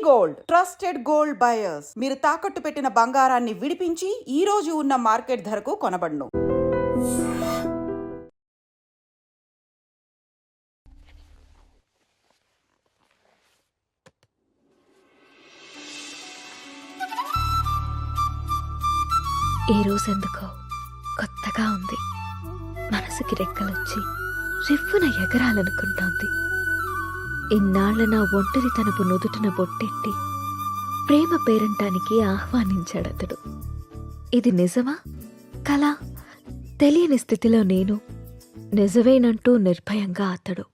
Gold trusted gold buyers. మీరు తాకట్టు పెట్టిన బంగారాన్ని విడిపించి ఈ రోజు ఉన్న మార్కెట్ ధరకు కొనబడును. ఈ రోజు ఎందుకో కొత్తగా ఉంది. మనసుకి రెక్కలొచ్చి రివ్వున ఎగరాలనుకుంటోంది. ఇన్నాళ్ల నా ఒంటరితనపు నుదుటిన బొట్టెట్టి ప్రేమ పేరంటానికి ఆహ్వానించాడతడు. ఇది నిజమా కలా తెలియని స్థితిలో నేను, నిజమేనంటూ నిర్భయంగా అతడు.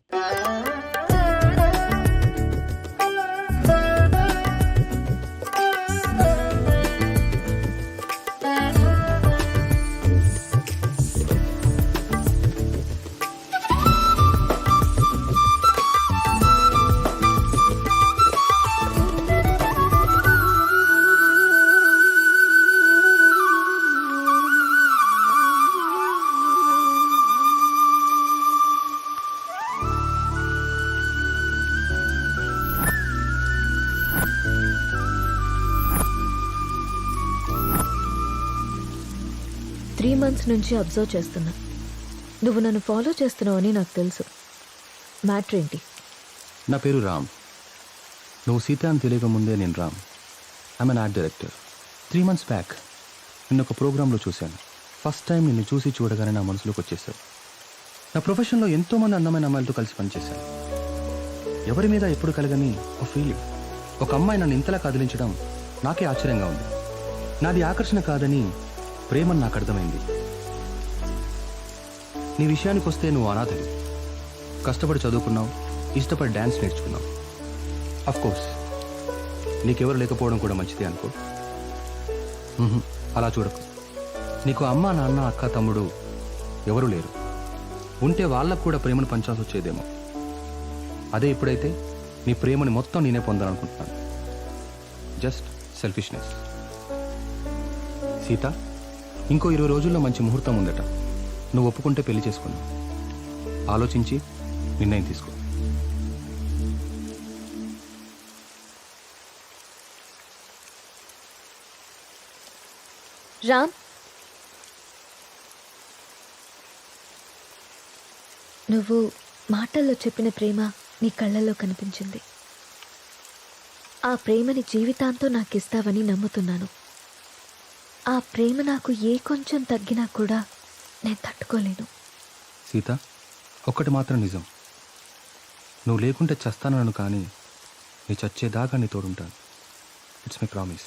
త్రీ మంత్స్ నుంచి అబ్జర్వ్ చేస్తున్నా. నువ్వు నన్ను ఫాలో చేస్తున్నావని నాకు తెలుసు. మ్యాటర్ ఏంటి? నా పేరు రామ్. నువ్వు సీత అని తెలియక ముందే నేను Ram. I'm an art director. 3 months back నిన్న ఒక ప్రోగ్రాంలో చూశాను. ఫస్ట్ టైం నిన్ను చూసి చూడగానే నా మనసులోకి వచ్చేసావు. నా ప్రొఫెషన్లో ఎంతోమంది అందమైన అమ్మాయిలతో కలిసి పనిచేశాను. ఎవరి మీద ఎప్పుడు కలగని ఒక ఫీలింగ్. ఒక అమ్మాయి నన్ను ఇంతలా కదిలించడం నాకే ఆశ్చర్యంగా ఉంది. నాది ఆకర్షణ కాదని ప్రేమని నాకు అర్థమైంది. నీ విషయానికి వస్తే నువ్వు అనాథవి. కష్టపడి చదువుకున్నావు, ఇష్టపడి డ్యాన్స్ నేర్చుకున్నావు. అఫ్కోర్స్ నీకెవరు లేకపోవడం కూడా మంచిది అనుకో. అలా చూడకు. నీకు అమ్మ, నాన్న, అక్క, తమ్ముడు ఎవరు లేరు. ఉంటే వాళ్ళకు కూడా ప్రేమను పంచాల్సి వచ్చేదేమో. అదే ఇప్పుడైతే నీ ప్రేమని మొత్తం నేనే పొందాలనుకుంటున్నాను. Just selfishness. సీత, ఇంకో 20 రోజుల్లో మంచి ముహూర్తం ఉందట. నువ్వు ఒప్పుకుంటే పెళ్లి చేసుకున్నావు. ఆలోచించి నిర్ణయం తీసుకో. రామ్, నువ్వు మాటల్లో చెప్పిన ప్రేమ నీ కళ్ళల్లో కనిపించింది. ఆ ప్రేమని జీవితాంతో నాకు ఇస్తావని నమ్ముతున్నాను. ఆ ప్రేమ నాకు ఏ కొంచెం తగ్గినా కూడా నేను తట్టుకోలేను. సీత, ఒక్కటి మాత్రం నిజం. నువ్వు లేకుంటే చస్తానను, కానీ నీ చచ్చేదాకా నీ తోడుంటాను. It's my promise.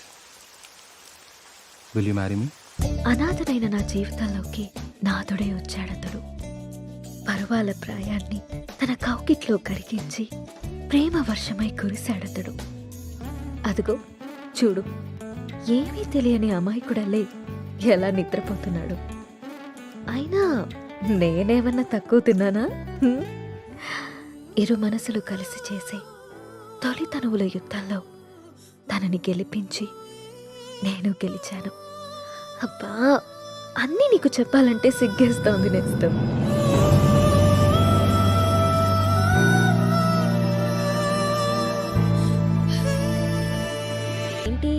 Will you marry me? అనాథనైన నా జీవితంలోకి నాథుడే వచ్చాడతడు. పరువాల ప్రాయాన్ని తన కౌకిట్లో కరిగించి ప్రేమ వర్షమై కురిశాడతడు. అదిగో చూడు, ఏమీ తెలియని అమాయకుడలే ఎలా నిద్రపోతున్నాడు. అయినా నేనేమన్నా తక్కువ తిన్నానా? ఇరు మనసులు కలిసి చేసే తొలి తనువుల యుద్ధంలో తనని గెలిపించి నేను గెలిచాను. అబ్బా, అన్నీ నీకు చెప్పాలంటే సిగ్గేస్తోంది నేస్తం. ఏంటి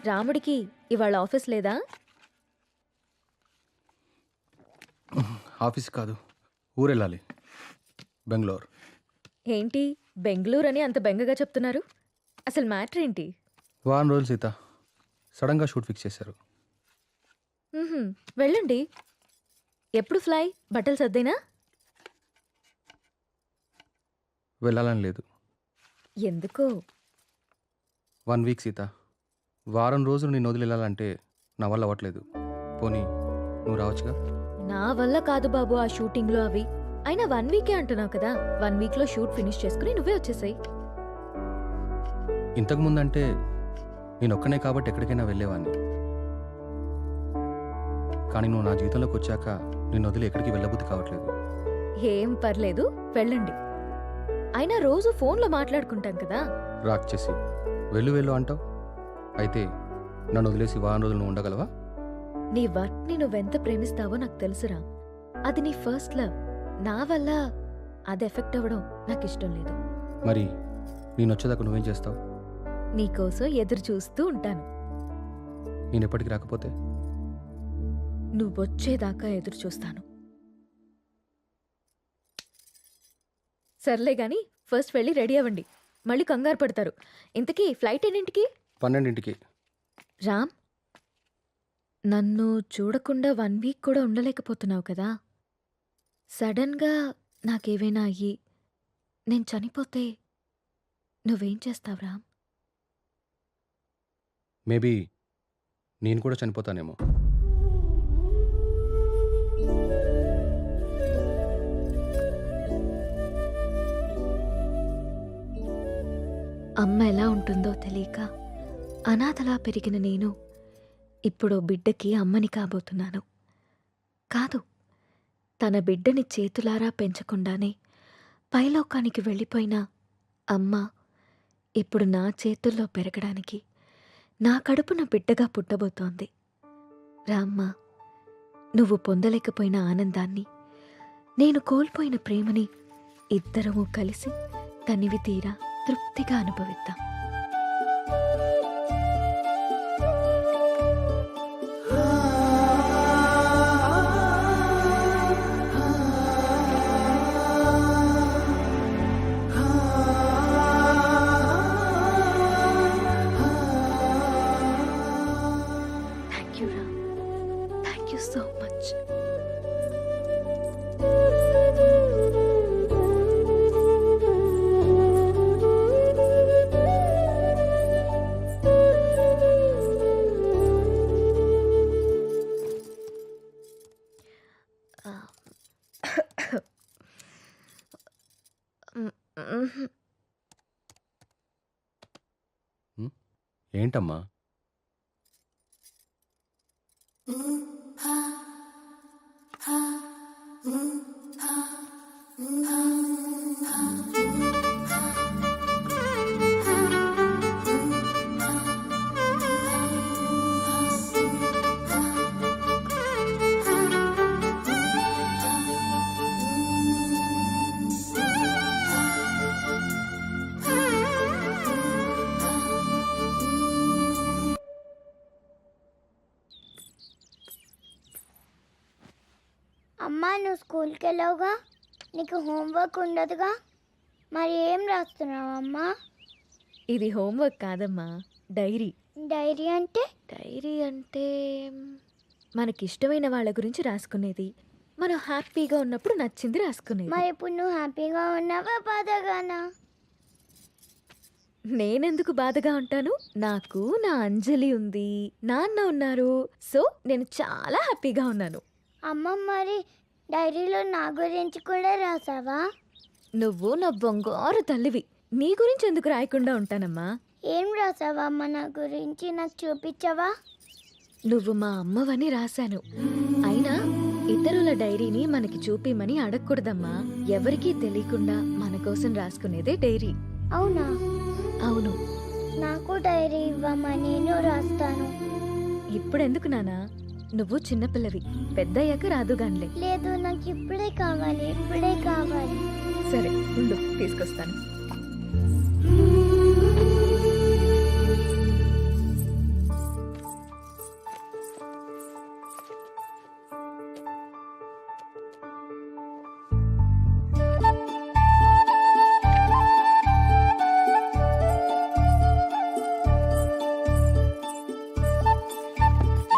రాముడికి ఇవాళ ఆఫీస్ లేదా? ఆఫీస్ కాదు, ఊరెళ్ళాలి. బెంగళూరు. ఏంటి బెంగళూరు అని అంత బెంగగా చెప్తున్నారు? అసలు మ్యాటర్ ఏంటి? వారం రోజులు సీత. సడన్గా షూట్ ఫిక్స్ చేశారు. వెళ్ళండి. ఎప్పుడు ఫ్లై? బట్టలు సర్దేనా? వెళ్ళాలని లేదు. ఎందుకో? 1 week సీత. వారం రోజులు నేను వదిలి వెళ్ళాలంటే నా వల్ల అవ్వట్లేదు. పోనీ నువ్వు రావచ్చుగా? నా వల్ల కాదు బాబు ఆ షూటింగ్లో అవి. అయినా 1 week అంటున్నావు కదా. 1 weekలో షూట్ ఫినిష్ చేసుకుని నువ్వే వచ్చేసాయి. ఇంతకుముందంటే నేను ఒక్కనే కాబట్టి ఎక్కడికైనా వెళ్ళేవాడిని. కానీ నువ్వు నా జీవితంలోకి వచ్చాక నిన్ను వదిలి ఎక్కడికి వెళ్ళబుద్ధి కావట్లేదు. ఏం పర్లేదు, వెళ్ళండి. అయినా రోజు ఫోన్లో మాట్లాడుకుంటాం కదా. రాక్ చేసి వెళ్ళు వెళ్ళు అంటావు. అయితే నన్ను వదిలేసి వారం రోజులు నువ్వు ఉండగలవా? నీ వర్క్ని నువ్వెంత ప్రేమిస్తావో నాకు తెలుసురా. అది నీ ఫస్ట్ లవ్. నా వల్ల అది ఎఫెక్ట్ అవ్వడం నాకు ఇష్టం లేదు. మరి నేను వచ్చేదాకా నువ్వేం చేస్తావు? నీకోసం ఎదురు చూస్తూ ఉంటాను. నేను ఎప్పటికి రాకపోతే? నువ్వొచ్చేదాకా ఎదురు చూస్తాను. సర్లే గాని ఫస్ట్ వెళ్ళి రెడీ అవ్వండి, మళ్ళీ కంగారు పడతారు. ఇంతకీ ఫ్లైట్ ఎన్నింటికి? 12ంటికి. రామ్, నన్ను చూడకుండా 1 వీక్ కూడా ఉండలేకపోతున్నావు కదా. సడన్గా నాకేవైనా అయ్యి నేను చనిపోతే నువ్వేం చేస్తావు రామ్? మేబీ నేను కూడా చనిపోతానేమో. అమ్మ ఎలా ఉంటుందో తెలియక అనాథలా పెరిగిన నేను ఇప్పుడు బిడ్డకి అమ్మని కాబోతున్నాను. కాదు, తన బిడ్డని చేతులారా పెంచకుండానే పైలోకానికి వెళ్ళిపోయిన అమ్మ ఇప్పుడు నా చేతుల్లో పెరగడానికి నా కడుపున బిడ్డగా పుట్టబోతోంది. రామ్మ, నువ్వు పొందలేకపోయిన ఆనందాన్ని, నేను కోల్పోయిన ప్రేమని ఇద్దరము కలిసి తనివి తీరా తృప్తిగా అనుభవిద్దాం. Thank you Ram, thank you so much. ఏంటమ్మా? అమ్మా, నువ్వు స్కూల్కి వెళ్ళావుగా, నీకు హోంవర్క్ ఉండదుగా, మరి ఏం రాస్తున్నావు అమ్మా? ఇది హోంవర్క్ కాదమ్మా, డైరీ. డైరీ అంటే? డైరీ అంటే మనకిష్టమైన వాళ్ళ గురించి రాసుకునేది, మనం హ్యాపీగా ఉన్నప్పుడు నచ్చింది రాసుకునేది. మరి ఇప్పుడు నువ్వు హ్యాపీగా ఉన్నావా బాధగానా? నేనెందుకు బాధగా ఉంటాను? నాకు నా అంజలి ఉంది, నాన్న ఉన్నారు, సో నేను చాలా హ్యాపీగా ఉన్నాను. అమ్మ, మరి డైరీలో నా గురించి కూడా రాసావా? నువ్వు నా బంగారు తల్లివి, నీ గురించి ఎందుకు రాయకుండా ఉంటానమ్మా? ఏం రాసావా అమ్మ నా గురించి, నాకు చూపించవా? నువ్వు మా అమ్మవని రాశాను. అయినా ఇతరుల డైరీని మనకి చూపిమని అడగకూడదమ్మా. ఎవరికీ తెలియకుండా మన కోసం రాసుకునేదే డైరీ. అవునా? అవును. నాకు డైరీ ఇవ్వమ్మా, నేను రాస్తాను. ఇప్పుడెందుకు నానా? నువ్వు చిన్నపిల్లవి, పెద్దయ్యాక రాదుగాన్లే. లేదు, నాకు ఇప్పుడే కావాలి, ఇప్పుడే కావాలి. సరే ఉండు, తీసుకొస్తాను.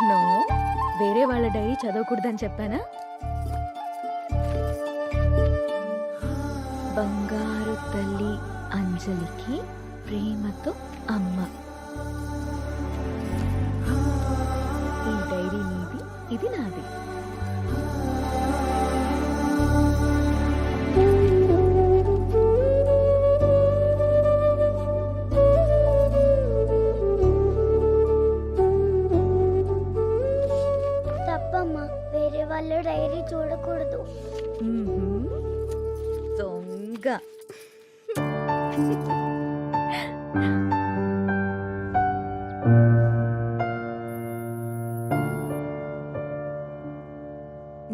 నో, వేరే వాళ్ళ డైరీ చదవకూడదని చెప్పానా? బంగారు తల్లి అంజలికి ప్రేమతో అమ్మ. ఈ డైరీ నీది, ఇది నాది. తప్పమ్మా, వేరే వాళ్ళ డైరీ చూడకూడదు. దొంగ.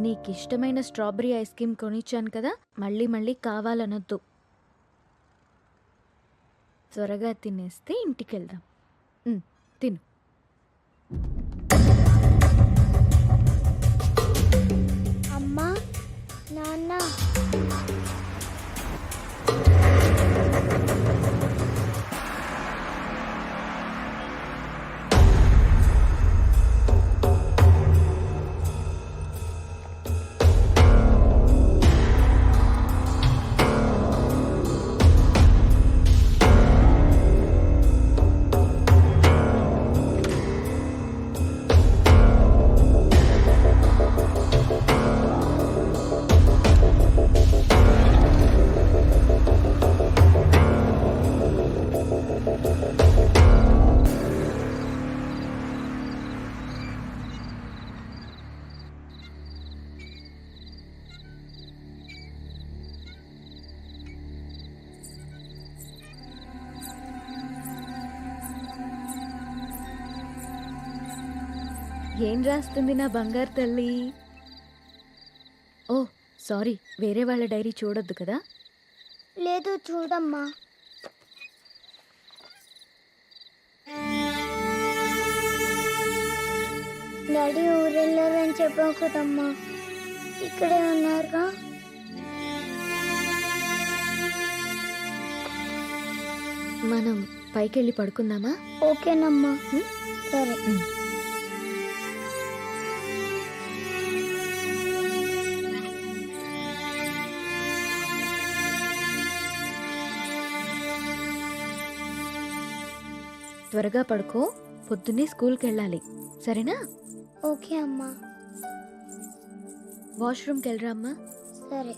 నీకిష్టమైన స్ట్రాబెరీ ఐస్ క్రీమ్ కొనిచ్చాను కదా, మళ్ళీ మళ్ళీ కావాలనొద్దు. త్వరగా తినేస్తే ఇంటికి వెళ్దాం. తిను. అమ్మా, నాన్న, ఏం రాస్తుంది నా బంగారు తల్లి? ఓ సారీ, వేరే వాళ్ళ డైరీ చూడొద్దు కదా. లేదు చూడమ్మా. డాడీ ఊరెళ్ళారని చెప్పావు కదమ్మా, ఇక్కడే ఉన్నారుగా. మనం పైకెళ్ళి పడుకుందామా? ఓకేనమ్మా. సరే. త్వరగా పడుకో, పొద్దున్నే స్కూల్కి వెళ్ళాలి, సరేనా? ఓకే అమ్మా. వాష్రూమ్కి వెళ్ళరా అమ్మా. సరే.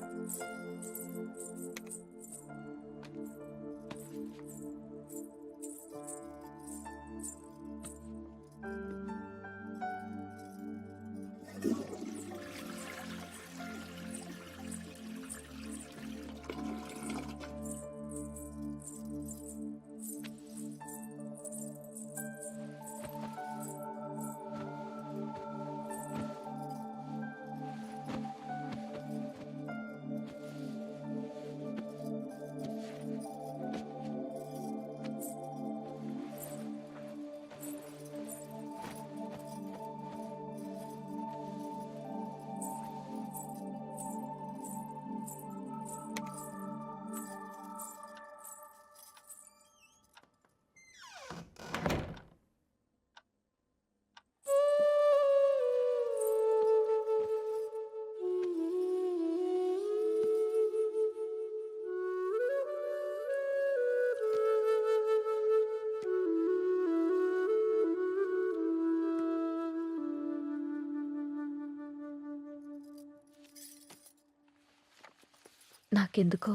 నాకెందుకో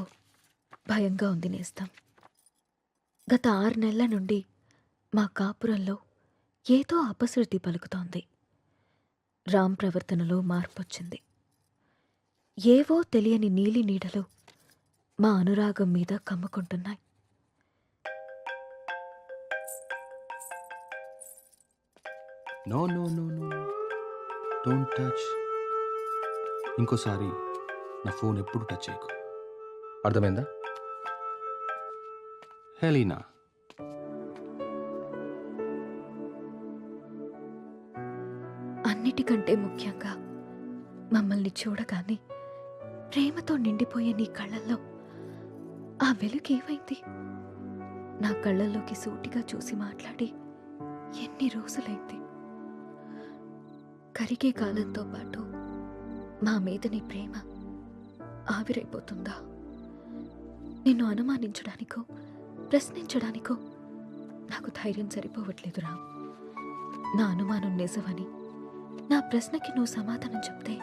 భయంగా ఉంది నేస్తం. గత 6 నెలల నుండి మా కాపురంలో ఏదో అపశృతి పలుకుతోంది. రామ్ ప్రవర్తనలో మార్పొచ్చింది. ఏవో తెలియని నీలి నీడలు మా అనురాగం మీద కమ్ముకుంటున్నాయి. No no no no, don't touch. ఇంకోసారి నా ఫోన్ ఎప్పుడు టచ్ చేయకు, అర్థమైందా? హెలీనా, అన్నిటికంటే ముఖ్యంగా మమ్మల్ని చూడగానే ప్రేమతో నిండిపోయే నీ కళ్ళల్లో ఆ వెలుగు ఏమైంది? నా కళ్ళల్లోకి సూటిగా చూసి మాట్లాడి ఎన్ని రోజులైంది? కరిగే కాలంతో పాటు మా మీద నీ ప్రేమ ఆవిరైపోతుందా? నిన్ను అనుమానించడానికో ప్రశ్నించడానికో నాకు ధైర్యం సరిపోవట్లేదురా. నా అనుమానం నిజమని, నా ప్రశ్నకి నువ్వు సమాధానం చెప్తే